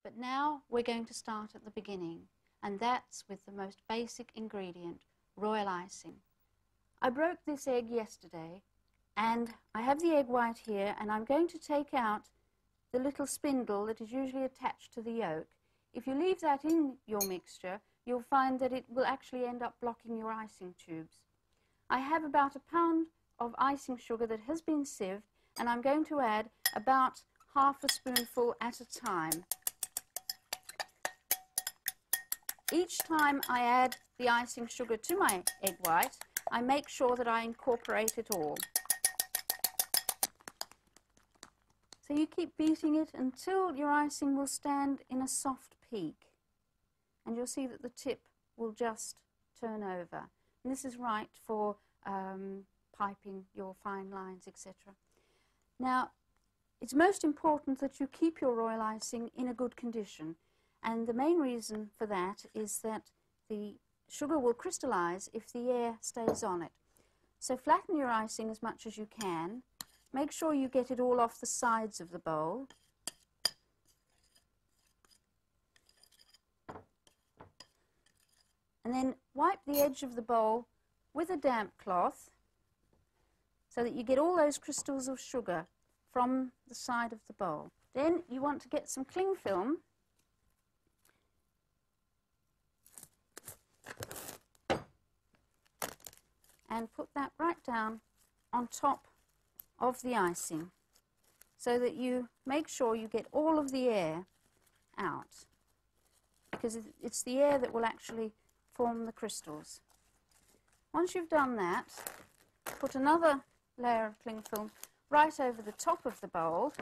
But now we're going to start at the beginning, and that's with the most basic ingredient, royal icing. I broke this egg yesterday, and I have the egg white here, and I'm going to take out the little spindle that is usually attached to the yolk. If you leave that in your mixture, you'll find that it will actually end up blocking your icing tubes. I have about a pound of icing sugar that has been sieved, and I'm going to add about half a spoonful at a time. Each time I add the icing sugar to my egg white, I make sure that I incorporate it all. So you keep beating it until your icing will stand in a soft peak, and you'll see that the tip will just turn over. And this is right for piping your fine lines, etc. Now, it's most important that you keep your royal icing in a good condition, and the main reason for that is that the sugar will crystallize if the air stays on it. So flatten your icing as much as you can. Make sure you get it all off the sides of the bowl. And then wipe the edge of the bowl with a damp cloth so that you get all those crystals of sugar from the side of the bowl. Then you want to get some cling film and put that right down on top of the icing so that you make sure you get all of the air out, because it's the air that will actually form the crystals. Once you've done that, put another layer of cling film right over the top of the bowl,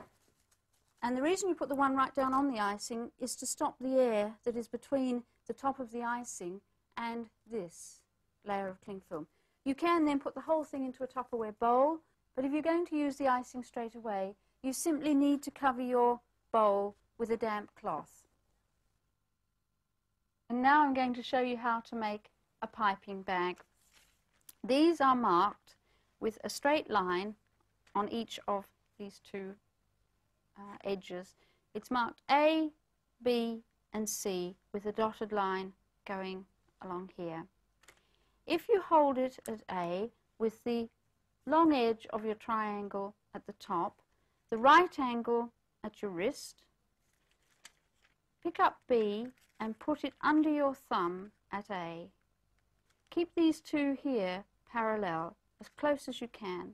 and the reason you put the one right down on the icing is to stop the air that is between the top of the icing and this layer of cling film. You can then put the whole thing into a Tupperware bowl, but if you're going to use the icing straight away, you simply need to cover your bowl with a damp cloth. And now I'm going to show you how to make a piping bag. These are marked with a straight line on each of these two edges. It's marked A, B and C with a dotted line going along here. If you hold it at A with the long edge of your triangle at the top, the right angle at your wrist, pick up B and put it under your thumb at A. Keep these two here parallel as close as you can,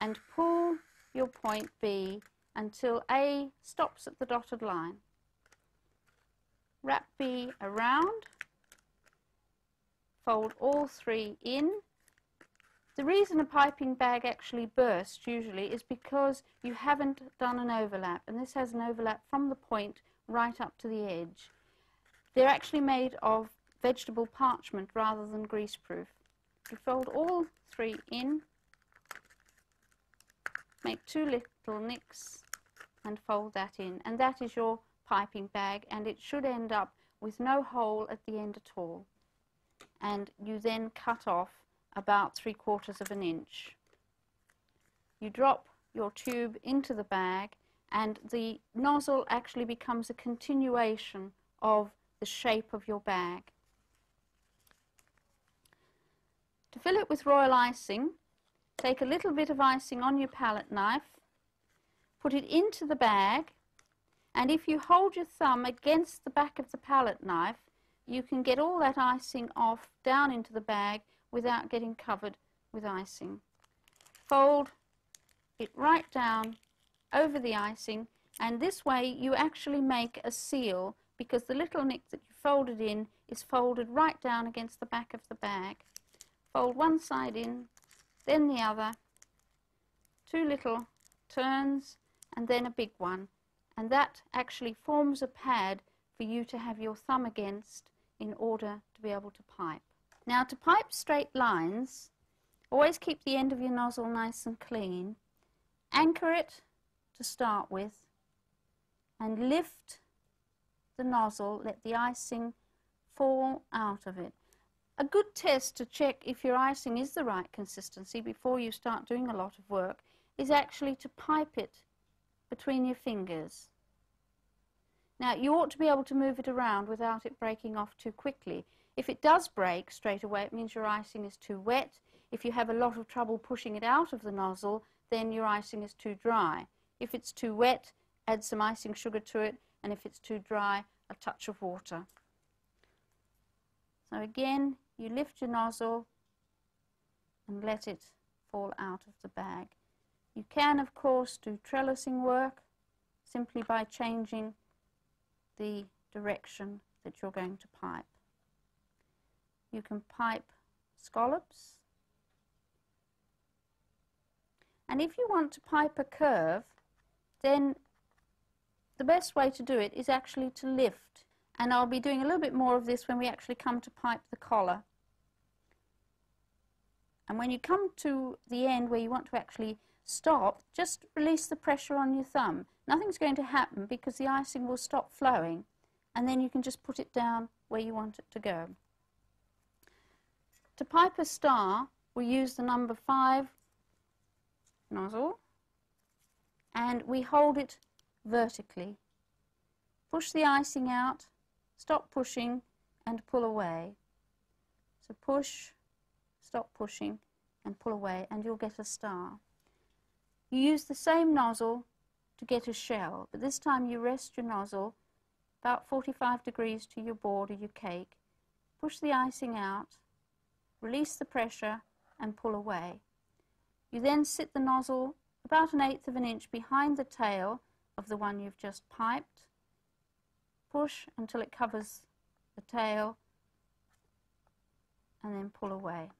and pull your point B until A stops at the dotted line. Wrap B around, fold all three in. The reason a piping bag actually bursts usually is because you haven't done an overlap, and this has an overlap from the point right up to the edge. They're actually made of vegetable parchment rather than greaseproof. You fold all three in, make two little nicks and fold that in, and that is your piping bag, and it should end up with no hole at the end at all. And you then cut off about 3/4 of an inch. You drop your tube into the bag, and the nozzle actually becomes a continuation of the shape of your bag. To fill it with royal icing, take a little bit of icing on your palette knife, put it into the bag, and if you hold your thumb against the back of the palette knife, you can get all that icing off down into the bag without getting covered with icing. Fold it right down over the icing, and this way you actually make a seal, because the little nick that you folded in is folded right down against the back of the bag. Fold one side in, then the other, two little turns, and then a big one, and that actually forms a pad for you to have your thumb against in order to be able to pipe. Now, to pipe straight lines, always keep the end of your nozzle nice and clean. Anchor it to start with, and lift the nozzle, let the icing fall out of it. A good test to check if your icing is the right consistency before you start doing a lot of work is actually to pipe it between your fingers. Now you ought to be able to move it around without it breaking off too quickly. If it does break straight away, it means your icing is too wet. If you have a lot of trouble pushing it out of the nozzle, then your icing is too dry. If it's too wet, add some icing sugar to it, and if it's too dry, a touch of water. So again, you lift your nozzle and let it fall out of the bag. You can, of course, do trellising work simply by changing the direction that you're going to pipe. You can pipe scallops, and if you want to pipe a curve, then the best way to do it is actually to lift, and I'll be doing a little bit more of this when we actually come to pipe the collar. And when you come to the end where you want to actually stop, just release the pressure on your thumb. Nothing's going to happen because the icing will stop flowing, and then you can just put it down where you want it to go. To pipe a star, we use the number 5 nozzle, and we hold it vertically. Push the icing out, stop pushing, and pull away. So push, stop pushing, and pull away, and you'll get a star. You use the same nozzle to get a shell, but this time you rest your nozzle about 45 degrees to your board or your cake. Push the icing out, release the pressure, and pull away. You then sit the nozzle about 1/8 of an inch behind the tail of the one you've just piped. Push until it covers the tail, and then pull away.